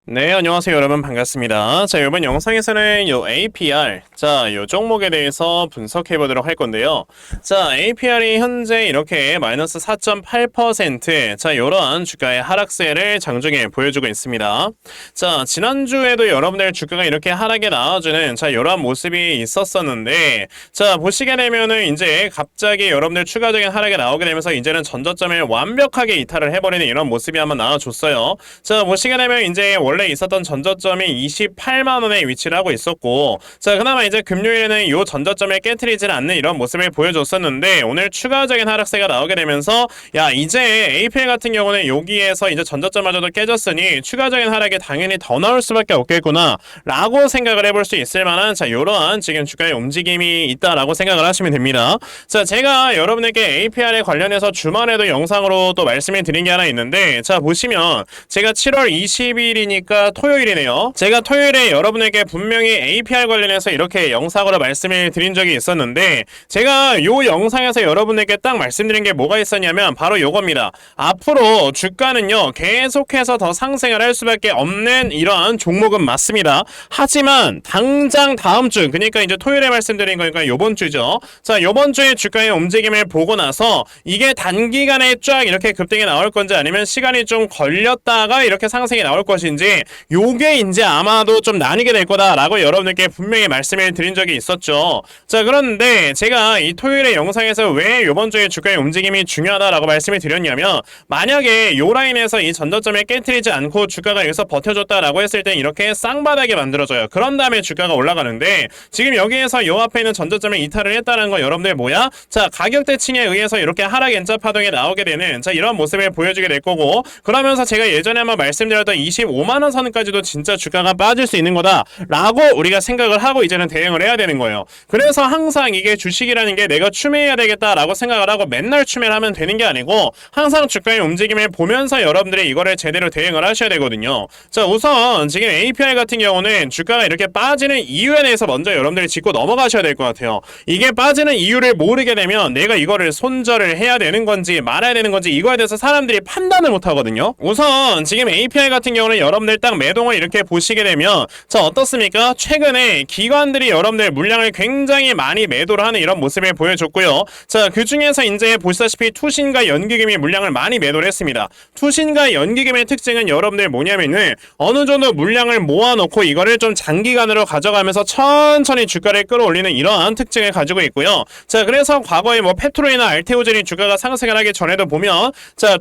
네, 안녕하세요, 여러분. 반갑습니다. 자, 이번 영상에서는 요 APR, 요 종목에 대해서 분석해 보도록 할 건데요. 자, APR이 현재 이렇게 마이너스 4.8%, 요런 주가의 하락세를 장중에 보여주고 있습니다. 자, 지난주에도 여러분들 주가가 이렇게 하락에 나와주는, 요런 모습이 있었었는데, 보시게 되면은 이제 갑자기 여러분들 추가적인 하락에 나오게 되면서 이제는 전저점을 완벽하게 이탈을 해버리는 이런 모습이 한번 나와줬어요. 자, 보시게 되면 이제 원래 있었던 전저점이 28만원에 위치를 하고 있었고, 그나마 이제 금요일에는 이 전저점을 깨트리지 않는 이런 모습을 보여줬었는데, 오늘 추가적인 하락세가 나오게 되면서 이제 APL 같은 경우는 여기에서 이제 전저점마저도 깨졌으니 추가적인 하락이 당연히 더 나올 수밖에 없겠구나 라고 생각을 해볼 수 있을 만한 이러한 지금 주가의 움직임이 있다라고 생각을 하시면 됩니다. 제가 여러분에게 APR에 관련해서 주말에도 영상으로 또 말씀을 드린 게 하나 있는데, 보시면 제가 7월 20일이니까 토요일이네요. 제가 토요일에 여러분에게 분명히 APR 관련해서 이렇게 영상으로 말씀을 드린 적이 있었는데, 제가 요 영상에서 여러분에게 딱 말씀드린 게 뭐가 있었냐면 바로 요겁니다. 앞으로 주가는요 계속해서 더 상승을 할 수밖에 없는 이러한 종목은 맞습니다. 하지만 당장 다음 주, 그러니까 이제 토요일에 말씀드린 거니까 요번 주죠. 요번 주에 주가의 움직임을 보고 나서 이게 단기간에 쫙 이렇게 급등이 나올 건지 아니면 시간이 좀 걸렸다가 이렇게 상승이 나올 것인지, 요게 이제 아마도 좀 나뉘게 될 거다라고 여러분들께 분명히 말씀을 드린 적이 있었죠. 그런데 제가 이 토요일의 영상에서 왜 요번 주에 주가의 움직임이 중요하다라고 말씀을 드렸냐면, 만약에 요 라인에서 이 전저점을 깨트리지 않고 주가가 여기서 버텨줬다라고 했을 때 이렇게 쌍바닥이 만들어져요. 그런 다음에 주가가 올라가는데, 지금 여기에서 요 앞에 있는 전저점을 이탈을 했다는 거 여러분들 뭐야? 가격 대칭에 의해서 이렇게 하락 N자 파동이 나오게 되는 이런 모습을 보여주게 될 거고, 그러면서 제가 예전에 한번 말씀드렸던 25만원 선까지도 진짜 주가가 빠질 수 있는 거다 라고 우리가 생각을 하고 이제는 대응을 해야 되는 거예요. 그래서 항상 이게 주식이라는 게 내가 추매해야 되겠다라고 생각을 하고 맨날 추매를 하면 되는 게 아니고, 항상 주가의 움직임을 보면서 여러분들이 이거를 제대로 대응을 하셔야 되거든요. 우선 지금 APR 같은 경우는 주가가 이렇게 빠지는 이유에 대해서 먼저 여러분들이 짚고 넘어가셔야 될 것 같아요. 이게 빠지는 이유를 모르게 되면 내가 이거를 손절을 해야 되는 건지 말아야 되는 건지 이거에 대해서 사람들이 판단을 못 하거든요. 우선 지금 APR 같은 경우는 여러분들 딱 매동을 이렇게 보시게 되면 어떻습니까? 최근에 기관들이 여러분들 물량을 굉장히 많이 매도를 하는 이런 모습을 보여줬고요. 그 중에서 이제 보시다시피 투신과 연기금이 물량을 많이 매도를 했습니다. 투신과 연기금의 특징은 여러분들 뭐냐면은 어느 정도 물량을 모아놓고 이거를 좀 장기간으로 가져가면서 천천히 주가를 끌어올리는 이러한 특징을 가지고 있고요. 그래서 과거에 뭐 페트로이나 알테오젠이 주가가 상승을 하기 전에도 보면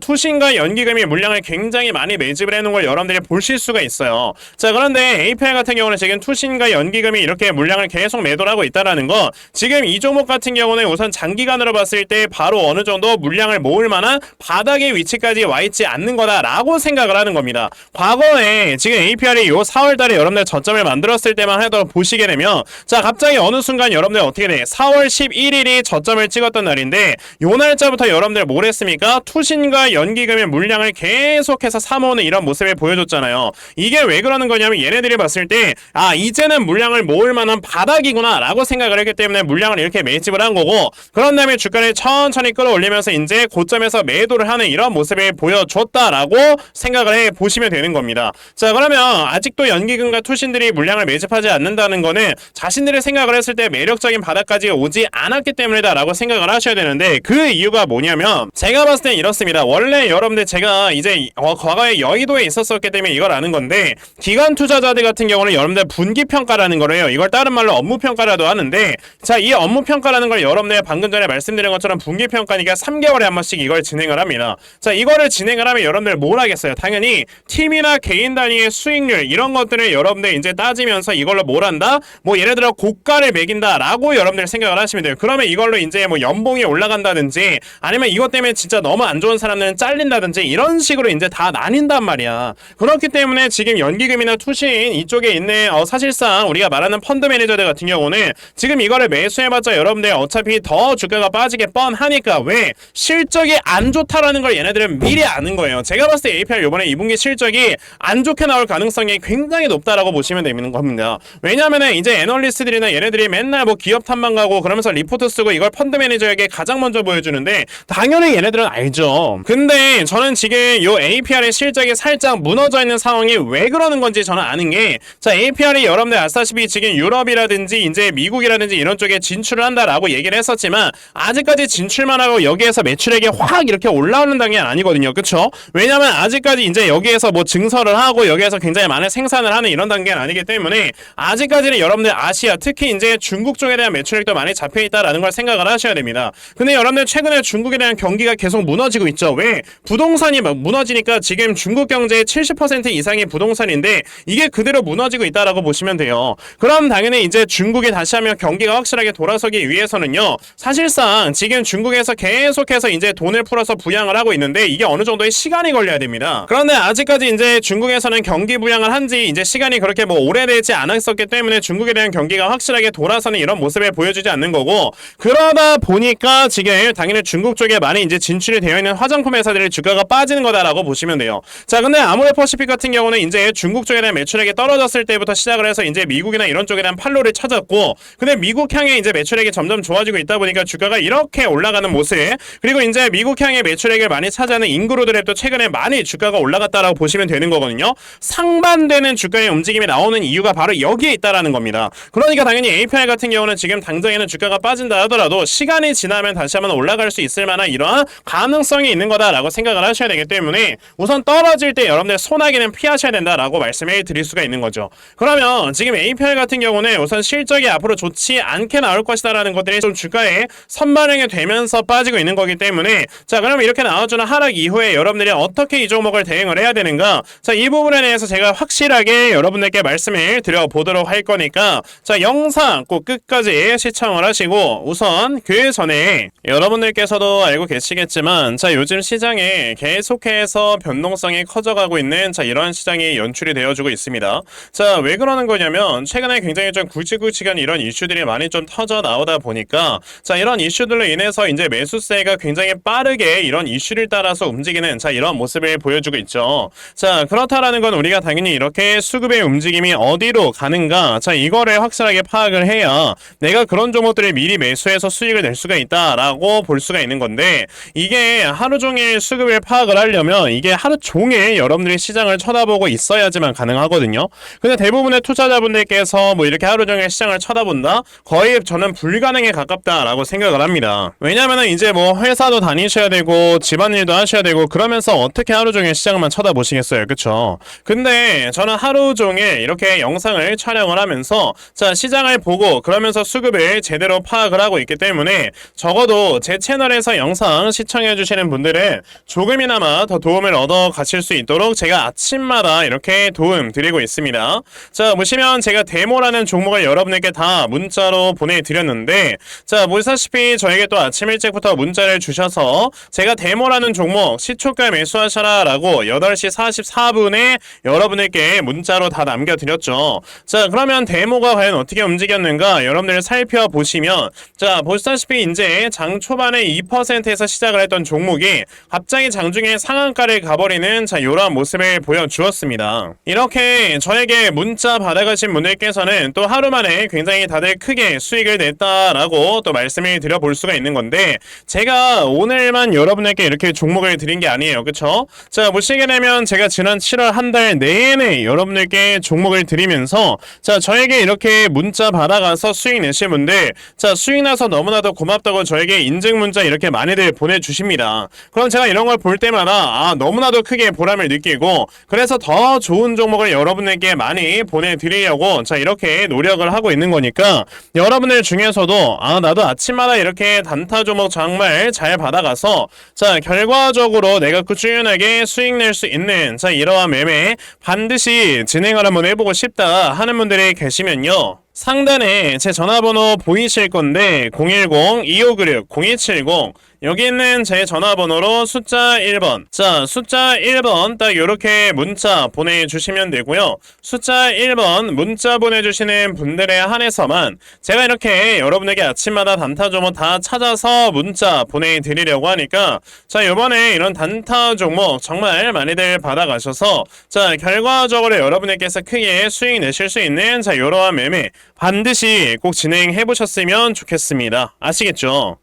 투신과 연기금이 물량을 굉장히 많이 매집을 해놓은 걸 여러분들이 보실 수가 있어요. 그런데 APR 같은 경우는 지금 투신과 연기금이 이렇게 물량을 계속 매도를 하고 있다라는 건, 지금 이 종목 같은 경우는 우선 장기간으로 봤을 때 바로 어느 정도 물량을 모을 만한 바닥의 위치까지 와 있지 않는 거다라고 생각을 하는 겁니다. 과거에 지금 APR이 요 4월달에 여러분들 저점을 만들었을 때만 해도 보시게 되면 갑자기 어느 순간 여러분들 어떻게 돼? 4월 11일이 저점을 찍었던 날인데, 요 날짜부터 여러분들 뭘 했습니까? 투신과 연기금의 물량을 계속해서 사모으는 이런 모습을 보여줬잖아요. 이게 왜 그러는 거냐면, 얘네들이 봤을 때 이제는 물량을 모을 만한 바닥이구나 라고 생각을 했기 때문에 물량을 이렇게 매집을 한 거고, 그런 다음에 주가를 천천히 끌어올리면서 이제 고점에서 매도를 하는 이런 모습을 보여줬다라고 생각을 해 보시면 되는 겁니다. 그러면 아직도 연기금과 투신들이 물량을 매집하지 않는다는 거는 자신들이 생각을 했을 때 매력적인 바닥까지 오지 않았기 때문이다 라고 생각을 하셔야 되는데, 그 이유가 뭐냐면, 제가 봤을 땐 이렇습니다. 원래 여러분들 제가 이제 과거에 여의도에 있었었기 때문에 이걸 아는 건데, 기관 투자자들 같은 경우는 여러분들 분기평가라는 거래요. 이걸 다른 말로 업무평가라도 하는데, 이 업무평가라는 걸 여러분들 방금 전에 말씀드린 것처럼 분기평가니까 3개월에 한 번씩 이걸 진행을 합니다. 이거를 진행을 하면 여러분들 뭘 하겠어요? 당연히 팀이나 개인 단위의 수익률 이런 것들을 여러분들 이제 따지면서 이걸로 뭘 한다? 뭐 예를 들어 고가를 매긴다 라고 여러분들 생각을 하시면 돼요. 그러면 이걸로 이제 뭐 연봉이 올라간다든지, 아니면 이것 때문에 진짜 너무 안 좋은 사람들은 잘린다든지, 이런 식으로 이제 다 나뉜단 말이야. 그렇기 때문에 지금 연기금이나 투신 이쪽에 있는 사실상 우리가 말하는 펀드 매니저들 같은 경우는 지금 이거를 매수해봤자 여러분들 어차피 더 주가가 빠지게 뻔하니까, 왜? 실적이 안 좋다라는 걸 얘네들은 미리 아는 거예요. 제가 봤을 때 APR 요번에 2분기 실적이 안 좋게 나올 가능성이 굉장히 높다라고 보시면 되는 겁니다. 왜냐면은 이제 애널리스트들이나 얘네들이 맨날 뭐 기업 탐방 가고 그러면서 리포트 쓰고 이걸 펀드 매니저에게 가장 먼저 보여주는데, 당연히 얘네들은 알죠. 근데 저는 지금 요 APR의 실적이 살짝 무너져 있는 상황 상황이 왜 그러는 건지 저는 아는 게, 자, APR이 여러분들 아시다시피 지금 유럽이라든지 이제 미국이라든지 이런 쪽에 진출을 한다라고 얘기를 했었지만 아직까지 진출만 하고 여기에서 매출액이 확 이렇게 올라오는 단계는 아니거든요. 그쵸? 왜냐면 아직까지 이제 여기에서 뭐 증설을 하고 여기에서 굉장히 많은 생산을 하는 이런 단계는 아니기 때문에 아직까지는 여러분들 아시아, 특히 이제 중국 쪽에 대한 매출액도 많이 잡혀있다라는 걸 생각을 하셔야 됩니다. 근데 여러분들 최근에 중국에 대한 경기가 계속 무너지고 있죠. 왜? 부동산이 무너지니까 지금 중국 경제의 70% 이상이 부동산인데 이게 그대로 무너지고 있다라고 보시면 돼요. 그럼 당연히 이제 중국이 다시 한번 경기가 확실하게 돌아서기 위해서는요, 사실상 지금 중국에서 계속해서 이제 돈을 풀어서 부양을 하고 있는데 이게 어느 정도의 시간이 걸려야 됩니다. 그런데 아직까지 이제 중국에서는 경기 부양을 한지 이제 시간이 그렇게 뭐 오래되지 않았었기 때문에 중국에 대한 경기가 확실하게 돌아서는 이런 모습을 보여주지 않는 거고, 그러다 보니까 지금 당연히 중국 쪽에 많이 이제 진출이 되어 있는 화장품 회사들의 주가가 빠지는 거다라고 보시면 돼요. 자, 근데 아모레퍼시픽 같은 경우는 이제 중국 쪽에 대한 매출액이 떨어졌을 때부터 시작을 해서 이제 미국이나 이런 쪽에 대한 판로를 찾았고, 근데 미국향의 이제 매출액이 점점 좋아지고 있다 보니까 주가가 이렇게 올라가는 모습, 그리고 이제 미국향의 매출액을 많이 차지하는 인그로드랩도 또 최근에 많이 주가가 올라갔다라고 보시면 되는 거거든요. 상반되는 주가의 움직임이 나오는 이유가 바로 여기에 있다라는 겁니다. 그러니까 당연히 APR 같은 경우는 지금 당장에는 주가가 빠진다 하더라도 시간이 지나면 다시 한번 올라갈 수 있을 만한 이러한 가능성이 있는 거다라고 생각을 하셔야 되기 때문에 우선 떨어질 때 여러분들 소나기는 피하셔야 된다라고 말씀을 드릴 수가 있는 거죠. 그러면 지금 APR 같은 경우는 우선 실적이 앞으로 좋지 않게 나올 것이다라는 것들이 좀 주가에 선반영이 되면서 빠지고 있는 거기 때문에, 자, 그러면 이렇게 나와주는 하락 이후에 여러분들이 어떻게 이 종목을 대응을 해야 되는가, 자, 이 부분에 대해서 제가 확실하게 여러분들께 말씀을 드려보도록 할 거니까, 자, 영상 꼭 끝까지 시청을 하시고, 우선 그 전에 여러분들께서도 알고 계시겠지만, 자, 요즘 시장에 계속해서 변동성이 커져가고 있는, 자, 이런 시장이 연출이 되어주고 있습니다. 자, 왜 그러는 거냐면 최근에 굉장히 좀 굵직굵직한 이런 이슈들이 많이 좀 터져 나오다 보니까, 자, 이런 이슈들로 인해서 이제 매수세가 굉장히 빠르게 이런 이슈를 따라서 움직이는, 자, 이런 모습을 보여주고 있죠. 자, 그렇다라는 건 우리가 당연히 이렇게 수급의 움직임이 어디로 가는가, 자, 이거를 확실하게 파악을 해야 내가 그런 종목들을 미리 매수해서 수익을 낼 수가 있다라고 볼 수가 있는 건데, 이게 하루 종일 수급을 파악을 하려면 이게 하루 종일 여러분들이 시장을 쳐다보고 있어야지만 가능하거든요. 근데 대부분의 투자자분들께서 뭐 이렇게 하루 종일 시장을 쳐다본다? 거의 저는 불가능에 가깝다라고 생각을 합니다. 왜냐면은 이제 뭐 회사도 다니셔야 되고 집안일도 하셔야 되고 그러면서 어떻게 하루 종일 시장만 쳐다보시겠어요, 그쵸? 근데 저는 하루 종일 이렇게 영상을 촬영을 하면서, 자, 시장을 보고 그러면서 수급을 제대로 파악을 하고 있기 때문에 적어도 제 채널에서 영상 시청해 주시는 분들은 조금이나마 더 도움을 얻어 가실 수 있도록 제가 아침마다 이렇게 도움 드리고 있습니다. 자, 보시면 제가 데모라는 종목을 여러분에게 다 문자로 보내드렸는데, 자, 보시다시피 저에게 또 아침 일찍부터 문자를 주셔서 제가 데모라는 종목 시초가 매수하셔라 라고 8시 44분에 여러분에게 문자로 다 남겨드렸죠. 자, 그러면 데모가 과연 어떻게 움직였는가 여러분들 살펴보시면, 자, 보시다시피 이제 장 초반에 2%에서 시작을 했던 종목이 갑자기 장중에 상한가를 가버리는, 자, 이러한 모습을 보여주었습니다. 이렇게 저에게 문자 받아가신 분들께서는 또 하루 만에 굉장히 다들 크게 수익을 냈다라고 또 말씀을 드려볼 수가 있는 건데, 제가 오늘만 여러분에게 이렇게 종목을 드린 게 아니에요, 그쵸? 자, 보시게 되면 제가 지난 7월 한 달 내내 여러분들께 종목을 드리면서, 자, 저에게 이렇게 문자 받아가서 수익 내신 분들, 자, 수익 나서 너무나도 고맙다고 저에게 인증 문자 이렇게 많이들 보내주십니다. 그럼 제가 이런 걸 볼 때마다 너무나도 크게 보람을 느끼고, 그래서 더 좋은 종목을 여러분에게 많이 보내드리려고, 자, 이렇게 노력을 하고 있는 거니까 여러분들 중에서도 나도 아침마다 이렇게 단타 종목 정말 잘 받아가서, 자, 결과적으로 내가 꾸준하게 수익 낼 수 있는, 자, 이러한 매매 반드시 진행을 한번 해보고 싶다 하는 분들이 계시면요, 상단에 제 전화번호 보이실 건데 010-2596-0270, 여기 있는 제 전화번호로 숫자 1번, 자, 숫자 1번 딱 요렇게 문자 보내주시면 되고요. 숫자 1번 문자 보내주시는 분들에 한해서만 제가 이렇게 여러분에게 아침마다 단타 종목 다 찾아서 문자 보내드리려고 하니까, 자, 요번에 이런 단타 종목 정말 많이들 받아가셔서, 자, 결과적으로 여러분께서 크게 수익 내실 수 있는, 자, 요러한 매매 반드시 꼭 진행해 보셨으면 좋겠습니다. 아시겠죠?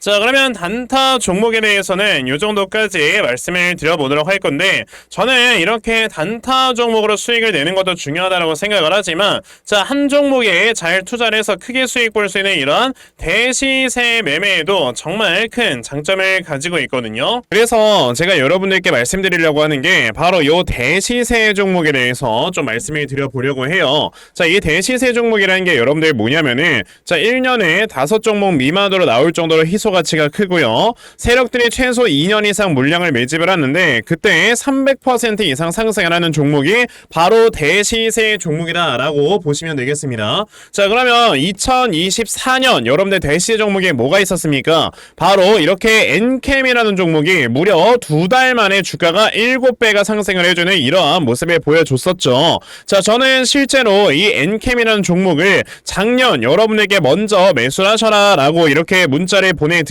자, 그러면 단타 종목에 대해서는 이 정도까지 말씀을 드려보도록 할 건데, 저는 이렇게 단타 종목으로 수익을 내는 것도 중요하다고 생각을 하지만, 자, 한 종목에 잘 투자를 해서 크게 수익 볼 수 있는 이런 대시세 매매에도 정말 큰 장점을 가지고 있거든요. 그래서 제가 여러분들께 말씀드리려고 하는 게 바로 이 대시세 종목에 대해서 좀 말씀을 드려보려고 해요. 자, 이 대시세 종목이라는 게 여러분들 뭐냐면은, 자, 1년에 5종목 미만으로 나올 정도로 희소 가치가 크고요. 세력들이 최소 2년 이상 물량을 매집을 하는데 그때 300% 이상 상승을 하는 종목이 바로 대시세 종목이다라고 보시면 되겠습니다. 자, 그러면 2024년 여러분들 대시세 종목에 뭐가 있었습니까? 바로 이렇게 엔캠이라는 종목이 무려 2달 만에 주가가 7배가 상승을 해주는 이러한 모습을 보여줬었죠. 자, 저는 실제로 이 엔캠이라는 종목을 작년 여러분에게 먼저 매수하셔라 라고 이렇게 문자를 보내드려서요.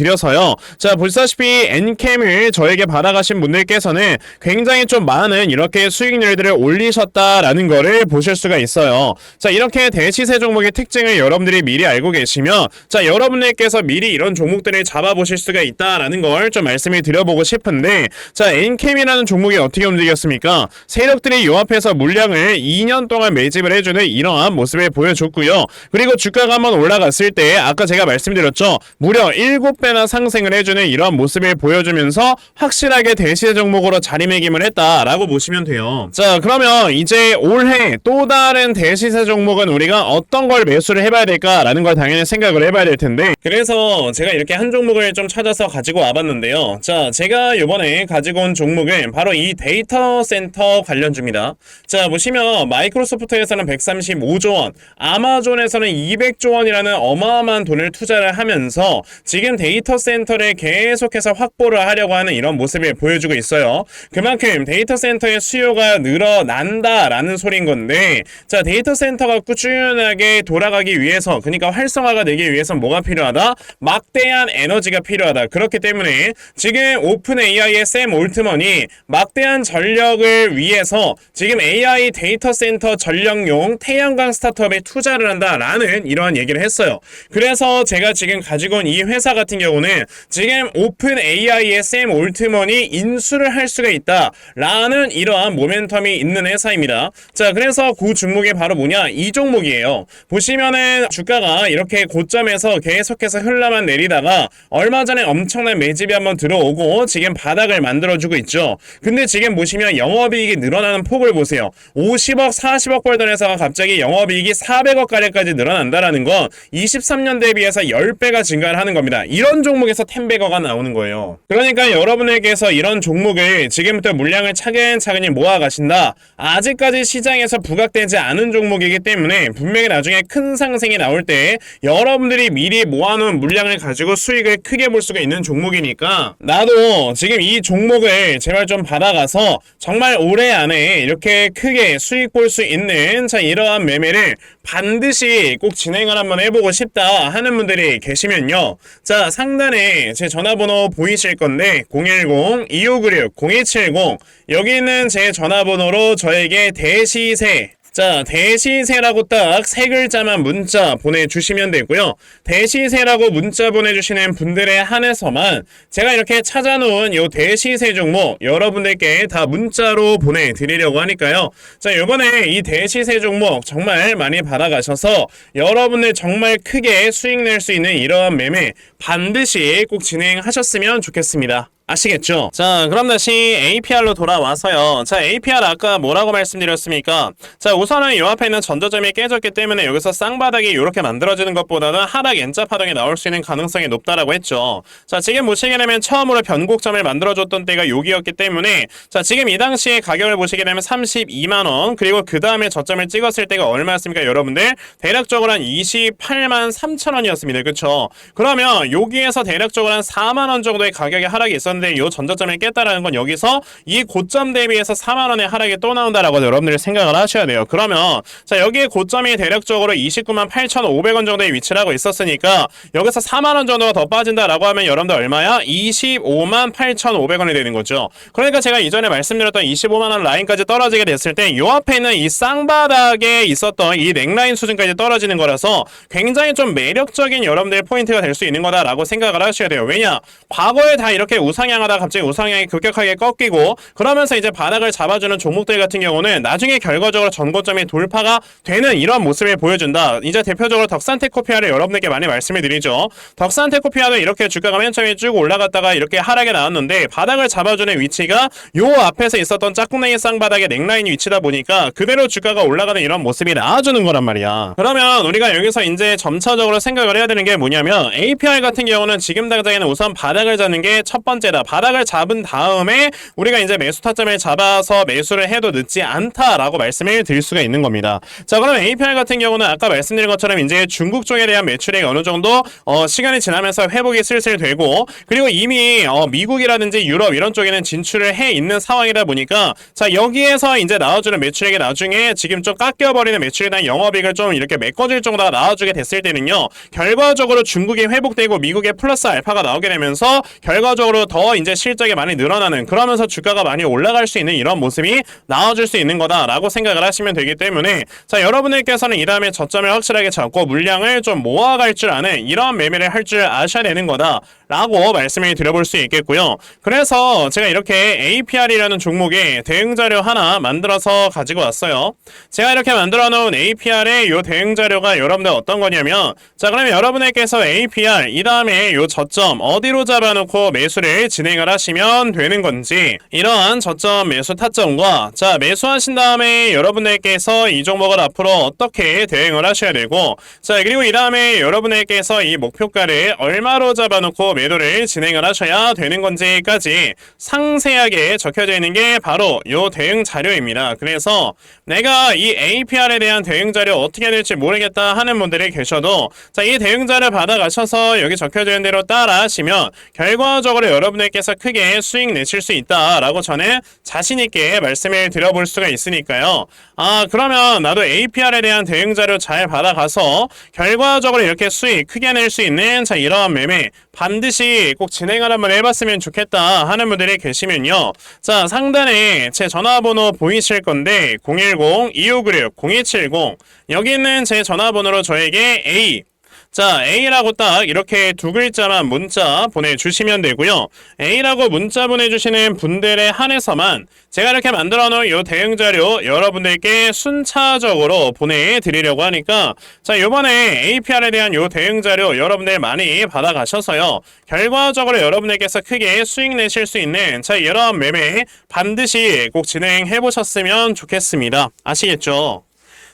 자, 보시다시피 엔캠을 저에게 받아가신 분들께서는 굉장히 좀 많은 이렇게 수익률들을 올리셨다라는 거를 보실 수가 있어요. 자, 이렇게 대시세 종목의 특징을 여러분들이 미리 알고 계시면, 자, 여러분들께서 미리 이런 종목들을 잡아보실 수가 있다라는 걸 좀 말씀을 드려보고 싶은데, 자, 엔캠이라는 종목이 어떻게 움직였습니까? 세력들이 요 앞에서 물량을 2년 동안 매집을 해주는 이러한 모습을 보여줬고요. 그리고 주가가 한번 올라갔을 때 아까 제가 말씀드렸죠. 무려 7배나 상승을 해주는 이런 모습을 보여주면서 확실하게 대시세 종목으로 자리매김을 했다라고 보시면 돼요. 자, 그러면 이제 올해 또 다른 대시세 종목은 우리가 어떤 걸 매수를 해봐야 될까라는 걸 당연히 생각을 해봐야 될 텐데, 그래서 제가 이렇게 한 종목을 좀 찾아서 가지고 와봤는데요. 자, 제가 요번에 가지고 온 종목은 바로 이 데이터 센터 관련주입니다. 자, 보시면 마이크로소프트에서는 135조 원, 아마존에서는 200조 원이라는 어마어마한 돈을 투자를 하면서 지금 데이터 센터를 계속해서 확보를 하려고 하는 이런 모습을 보여주고 있어요. 그만큼 데이터 센터의 수요가 늘어난다라는 소린 건데, 자, 데이터 센터가 꾸준하게 돌아가기 위해서, 그러니까 활성화가 되기 위해서 뭐가 필요하다? 막대한 에너지가 필요하다. 그렇기 때문에 지금 오픈 AI의 샘 올트먼이 막대한 전력을 위해서 지금 AI 데이터 센터 전력용 태양광 스타트업에 투자를 한다라는 이러한 얘기를 했어요. 그래서 제가 지금 가지고 온 이 회사 같은 경우는 지금 오픈 AI의 샘 올트먼이 인수를 할 수가 있다라는 이러한 모멘텀이 있는 회사입니다. 자, 그래서 그 종목이 바로 뭐냐? 이 종목이에요. 보시면은 주가가 이렇게 고점에서 계속해서 흘러만 내리다가 얼마 전에 엄청난 매집이 한번 들어오고 지금 바닥을 만들어주고 있죠. 근데 지금 보시면 영업이익이 늘어나는 폭을 보세요. 50억, 40억 벌던 회사가 갑자기 영업이익이 400억 가량까지 늘어난다라는 건 23년 대비해서 10배가 증가를 하는 겁니다. 이런 종목에서 10배거가 나오는 거예요. 그러니까 여러분에게서 이런 종목을 지금부터 물량을 차근차근히 모아가신다. 아직까지 시장에서 부각되지 않은 종목이기 때문에 분명히 나중에 큰 상승이 나올 때 여러분들이 미리 모아놓은 물량을 가지고 수익을 크게 볼 수가 있는 종목이니까, 나도 지금 이 종목을 제발 좀 받아가서 정말 올해 안에 이렇게 크게 수익 볼 수 있는, 자, 이러한 매매를 반드시 꼭 진행을 한번 해보고 싶다 하는 분들이 계시면요. 자, 상단에 제 전화번호 보이실 건데 010-2596-0270, 여기는 제 전화번호로 저에게 대시세, 자, 대시세라고 딱 세 글자만 문자 보내주시면 되고요. 대시세라고 문자 보내주시는 분들에 한해서만 제가 이렇게 찾아놓은 요 대시세 종목 여러분들께 다 문자로 보내드리려고 하니까요. 자, 요번에 이 대시세 종목 정말 많이 받아가셔서 여러분들 정말 크게 수익 낼 수 있는 이러한 매매 반드시 꼭 진행하셨으면 좋겠습니다. 아시겠죠? 자, 그럼 다시 APR로 돌아와서요. 자, APR 아까 뭐라고 말씀드렸습니까? 자, 우선은 요 앞에 있는 전저점이 깨졌기 때문에 여기서 쌍바닥이 이렇게 만들어지는 것보다는 하락 N자 파동이 나올 수 있는 가능성이 높다라고 했죠. 자, 지금 보시게 되면 처음으로 변곡점을 만들어줬던 때가 여기였기 때문에, 자, 지금 이 당시에 가격을 보시게 되면 32만원, 그리고 그 다음에 저점을 찍었을 때가 얼마였습니까, 여러분들? 대략적으로 한 28만 3천원이었습니다. 그쵸? 그러면 여기에서 대략적으로 한 4만원 정도의 가격의 하락이 있었는데 있었는데 요 전저점을 깼다라는 건 여기서 이 고점 대비해서 4만원의 하락이 또 나온다라고 여러분들이 생각을 하셔야 돼요. 그러면 자 여기에 고점이 대략적으로 29만 8,500원 정도의 위치를 하고 있었으니까 여기서 4만원 정도가 더 빠진다라고 하면 여러분들 얼마야? 25만 8,500원이 되는 거죠. 그러니까 제가 이전에 말씀드렸던 25만원 라인까지 떨어지게 됐을 때 요 앞에 있는 이 쌍바닥에 있었던 이 넥라인 수준까지 떨어지는 거라서 굉장히 좀 매력적인 여러분들의 포인트가 될 수 있는 거다라고 생각을 하셔야 돼요. 왜냐? 과거에 다 이렇게 우상향하다 갑자기 우상향이 급격하게 꺾이고 그러면서 이제 바닥을 잡아주는 종목들 같은 경우는 나중에 결과적으로 전고점이 돌파가 되는 이런 모습을 보여준다. 이제 대표적으로 덕산테크피아를 여러분들께 많이 말씀을 드리죠. 덕산테크피아도 이렇게 주가가 맨 처음에 쭉 올라갔다가 이렇게 하락에 나왔는데 바닥을 잡아주는 위치가 요 앞에서 있었던 짝꿍냉이 쌍바닥의 넥라인 위치다 보니까 그대로 주가가 올라가는 이런 모습이 나와주는 거란 말이야. 그러면 우리가 여기서 이제 점차적으로 생각을 해야 되는 게 뭐냐면 APR 같은 경우는 지금 당장에는 우선 바닥을 잡는 게 첫 번째다. 바닥을 잡은 다음에 우리가 이제 매수 타점을 잡아서 매수를 해도 늦지 않다라고 말씀을 드릴 수가 있는 겁니다. 자, 그럼 APR 같은 경우는 아까 말씀드린 것처럼 이제 중국 쪽에 대한 매출액이 어느 정도 시간이 지나면서 회복이 슬슬 되고 그리고 이미 미국이라든지 유럽 이런 쪽에는 진출을 해 있는 상황이다 보니까 자 여기에서 이제 나와주는 매출액이 나중에 지금 좀 깎여버리는 매출에 대한 영업이익을 좀 이렇게 메꿔줄 정도가 나와주게 됐을 때는요 결과적으로 중국이 회복되고 미국의 플러스 알파가 나오게 되면서 결과적으로 더 이제 실적이 많이 늘어나는 그러면서 주가가 많이 올라갈 수 있는 이런 모습이 나와줄 수 있는 거다라고 생각을 하시면 되기 때문에 자 여러분들께서는 이 다음에 저점을 확실하게 잡고 물량을 좀 모아갈 줄 아는 이런 매매를 할 줄 아셔야 되는 거다 라고 말씀을 드려볼 수 있겠고요. 그래서 제가 이렇게 APR이라는 종목에 대응자료 하나 만들어서 가지고 왔어요. 제가 이렇게 만들어 놓은 APR의 요 대응자료가 여러분들 어떤 거냐면 자 그러면 여러분들께서 APR 이 다음에 요 저점 어디로 잡아놓고 매수를 진행을 하시면 되는 건지 이러한 저점 매수 타점과 자 매수하신 다음에 여러분들께서 이 종목을 앞으로 어떻게 대응을 하셔야 되고 자 그리고 이 다음에 여러분들께서 이 목표가를 얼마로 잡아놓고 매도를 진행을 하셔야 되는 건지까지 상세하게 적혀져 있는 게 바로 요 대응 자료입니다. 그래서 내가 이 APR에 대한 대응 자료 어떻게 해야 될지 모르겠다 하는 분들이 계셔도 자 이 대응 자료 받아가셔서 여기 적혀져 있는 대로 따라 하시면 결과적으로 여러분들께서 크게 수익 내실 수 있다라고 저는 자신 있게 말씀을 드려볼 수가 있으니까요. 아 그러면 나도 APR에 대한 대응 자료 잘 받아가서 결과적으로 이렇게 수익 크게 낼 수 있는 자 이러한 매매 반드시 꼭 진행을 한번 해봤으면 좋겠다 하는 분들이 계시면요. 자 상단에 제 전화번호 보이실 건데 010-2596-0270 여기 있는 제 전화번호로 저에게 자 A라고 딱 이렇게 두 글자만 문자 보내주시면 되고요. A라고 문자 보내주시는 분들에 한해서만 제가 이렇게 만들어 놓은 요 대응자료 여러분들께 순차적으로 보내드리려고 하니까 자 요번에 APR에 대한 요 대응자료 여러분들 많이 받아가셔서요 결과적으로 여러분들께서 크게 수익 내실 수 있는 자 이런 매매 반드시 꼭 진행해 보셨으면 좋겠습니다. 아시겠죠?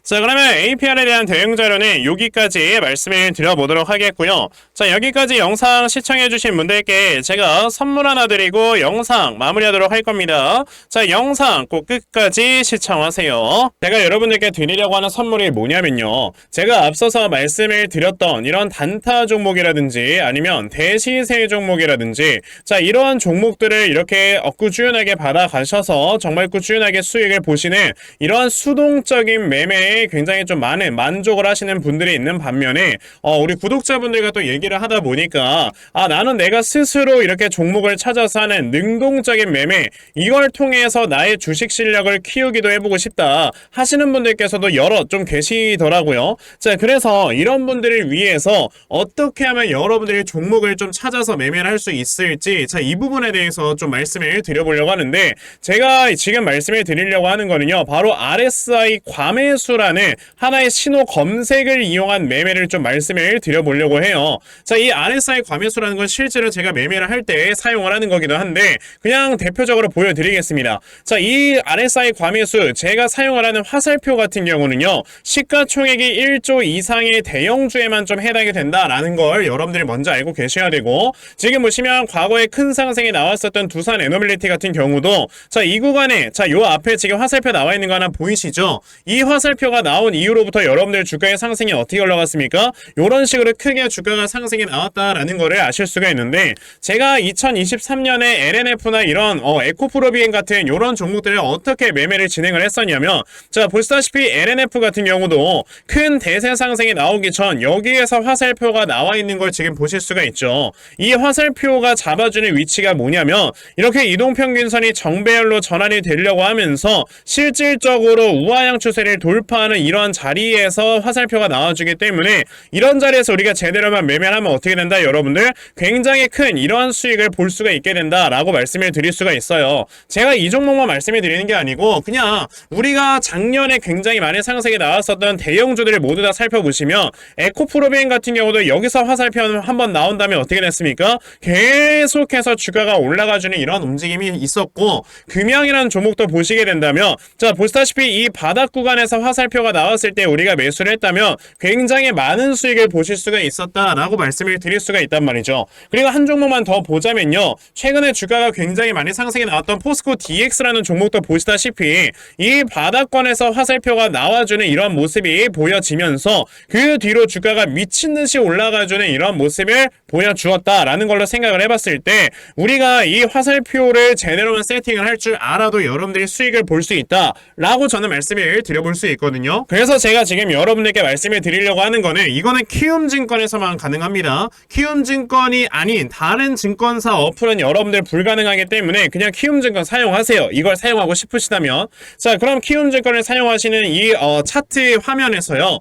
자 그러면 APR에 대한 대응 자료는 여기까지 말씀을 드려보도록 하겠고요. 자 여기까지 영상 시청해주신 분들께 제가 선물 하나 드리고 영상 마무리하도록 할 겁니다. 자 영상 꼭 끝까지 시청하세요. 제가 여러분들께 드리려고 하는 선물이 뭐냐면요. 제가 앞서서 말씀을 드렸던 이런 단타 종목이라든지 아니면 대시세 종목이라든지 자 이러한 종목들을 이렇게 꾸준하게 받아가셔서 정말 꾸준하게 수익을 보시는 이러한 수동적인 매매에 굉장히 좀 많은 만족을 하시는 분들이 있는 반면에 우리 구독자분들과 또 얘기를 하다 보니까 나는 내가 스스로 이렇게 종목을 찾아서 하는 능동적인 매매 이걸 통해서 나의 주식 실력을 키우기도 해보고 싶다 하시는 분들께서도 여럿 좀 계시더라고요. 자 그래서 이런 분들을 위해서 어떻게 하면 여러분들이 종목을 좀 찾아서 매매를 할 수 있을지 자 이 부분에 대해서 좀 말씀을 드려보려고 하는데 제가 지금 말씀을 드리려고 하는 거는요 바로 RSI 과매수라는 하나의 신호 검색을 이용한 매매를 좀 말씀을 드려보려고 해요. 자, 이 RSI 과매수라는 건 실제로 제가 매매를 할 때 사용을 하는 거기도 한데 그냥 대표적으로 보여드리겠습니다. 자, 이 RSI 과매수 제가 사용을 하는 화살표 같은 경우는요. 시가총액이 1조 이상의 대형주에만 좀 해당이 된다라는 걸 여러분들이 먼저 알고 계셔야 되고 지금 보시면 과거에 큰 상승이 나왔었던 두산 에너빌리티 같은 경우도 자, 이 구간에 자, 요 앞에 지금 화살표 나와 있는 거 하나 보이시죠? 이 화살표 화살표가 나온 이후로부터 여러분들 주가의 상승이 어떻게 올라갔습니까? 이런 식으로 크게 주가가 상승이 나왔다라는 거를 아실 수가 있는데, 제가 2023년에 LNF나 이런 에코프로비엔 같은 이런 종목들을 어떻게 매매를 진행을 했었냐면, 자 보시다시피 LNF 같은 경우도 큰 대세 상승이 나오기 전 여기에서 화살표가 나와 있는 걸 지금 보실 수가 있죠. 이 화살표가 잡아주는 위치가 뭐냐면, 이렇게 이동평균선이 정배열로 전환이 되려고 하면서 실질적으로 우하향 추세를 돌파하는 이런 자리에서 화살표가 나와주기 때문에, 이런 자리에서 우리가 제대로만 매매를 하면 어떻게 된다? 여러분들 굉장히 큰 이러한 수익을 볼 수가 있게 된다라고 말씀을 드릴 수가 있어요. 제가 이 종목만 말씀을 드리는 게 아니고 그냥 우리가 작년에 굉장히 많이 상승이 나왔었던 대형주들을 모두 다 살펴보시면, 에코프로비엔 같은 경우도 여기서 화살표 한번 나온다면 어떻게 됐습니까? 계속해서 주가가 올라가주는 이런 움직임이 있었고, 금양이라는 종목도 보시게 된다면, 자 보시다시피 이 바닥 구간에서 화살표가 나왔을 때 우리가 매수를 했다면 굉장히 많은 수익을 보실 수가 있었다라고 말씀을 드릴 수가 있단 말이죠. 그리고 한 종목만 더 보자면요, 최근에 주가가 굉장히 많이 상승이 나왔던 포스코 DX라는 종목도 보시다시피 이 바닥권에서 화살표가 나와주는 이런 모습이 보여지면서 그 뒤로 주가가 미친듯이 올라가주는 이런 모습을 보여주었다라는 걸로 생각을 해봤을 때, 우리가 이 화살표를 제대로만 세팅을 할 줄 알아도 여러분들이 수익을 볼 수 있다라고 저는 말씀을 드려볼 수 있거든요. 그래서 제가 지금 여러분들께 말씀을 드리려고 하는 거는, 이거는 키움증권에서만 가능합니다. 키움증권이 아닌 다른 증권사 어플은 여러분들 불가능하기 때문에 그냥 키움증권 사용하세요. 이걸 사용하고 싶으시다면. 자 그럼 키움증권을 사용하시는 이 차트 화면에서요,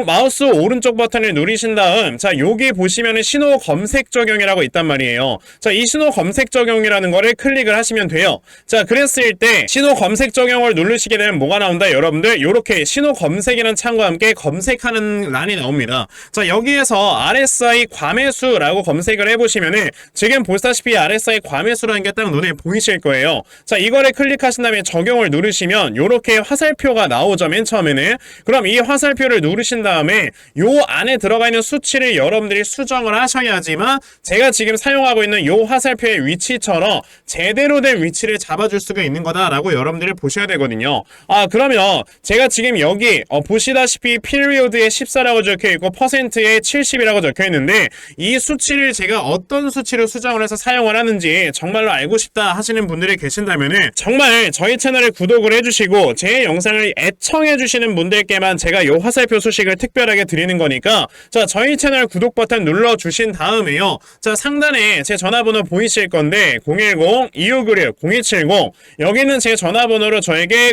마우스 오른쪽 버튼을 누르신 다음, 자 여기 보시면은 신호 검색 적용이라고 있단 말이에요. 자 이 신호 검색 적용이라는 거를 클릭을 하시면 돼요. 자 그랬을 때 신호 검색 적용을 누르시게 되면 뭐가 나온다? 여러분들 이렇게 신호 검색이라는 창과 함께 검색하는 란이 나옵니다. 자 여기에서 RSI 과매수라고 검색을 해보시면은 지금 보시다시피 RSI 과매수라는 게 딱 눈에 보이실 거예요. 자 이거를 클릭하신 다음에 적용을 누르시면 이렇게 화살표가 나오죠, 맨 처음에는. 그럼 이 화살표를 누르신 다음에 요 안에 들어가 있는 수치를 여러분들이 수정을 하셔야지만 제가 지금 사용하고 있는 요 화살표의 위치처럼 제대로 된 위치를 잡아줄 수가 있는 거다라고 여러분들이 보셔야 되거든요. 그러면 제가 지금 여기 보시다시피 피리오드에 14라고 적혀있고 퍼센트에 70이라고 적혀있는데, 이 수치를 제가 어떤 수치로 수정을 해서 사용을 하는지 정말로 알고 싶다 하시는 분들이 계신다면은 정말 저희 채널을 구독을 해주시고 제 영상을 애청해주시는 분들께만 제가 요 화살표 소식을 특별하게 드리는 거니까, 자 저희 채널 구독 버튼 눌러주신 다음에요, 자 상단에 제 전화번호 보이실 건데 010-2596-0270, 여기는 제 전화번호로 저에게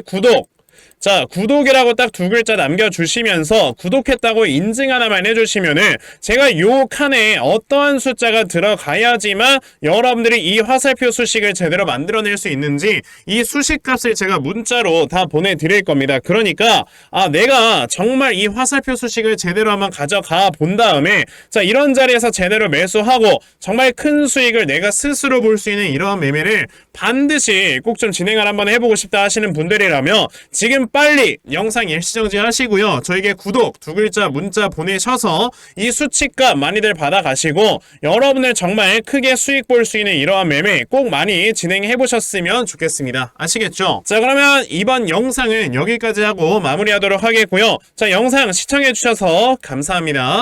자 구독이라고 딱 두 글자 남겨주시면서 구독했다고 인증 하나만 해주시면은 제가 요 칸에 어떠한 숫자가 들어가야지만 여러분들이 이 화살표 수식을 제대로 만들어낼 수 있는지 이 수식 값을 제가 문자로 다 보내드릴 겁니다. 그러니까 내가 정말 이 화살표 수식을 제대로 한번 가져가 본 다음에, 자 이런 자리에서 제대로 매수하고 정말 큰 수익을 내가 스스로 볼 수 있는 이러한 매매를 반드시 꼭 좀 진행을 한번 해보고 싶다 하시는 분들이라면 지금 빨리 영상 일시정지 하시고요, 저에게 구독 두 글자 문자 보내셔서 이 수치값 많이들 받아가시고 여러분들 정말 크게 수익 볼 수 있는 이러한 매매 꼭 많이 진행해 보셨으면 좋겠습니다. 아시겠죠? 자 그러면 이번 영상은 여기까지 하고 마무리하도록 하겠고요. 자 영상 시청해 주셔서 감사합니다.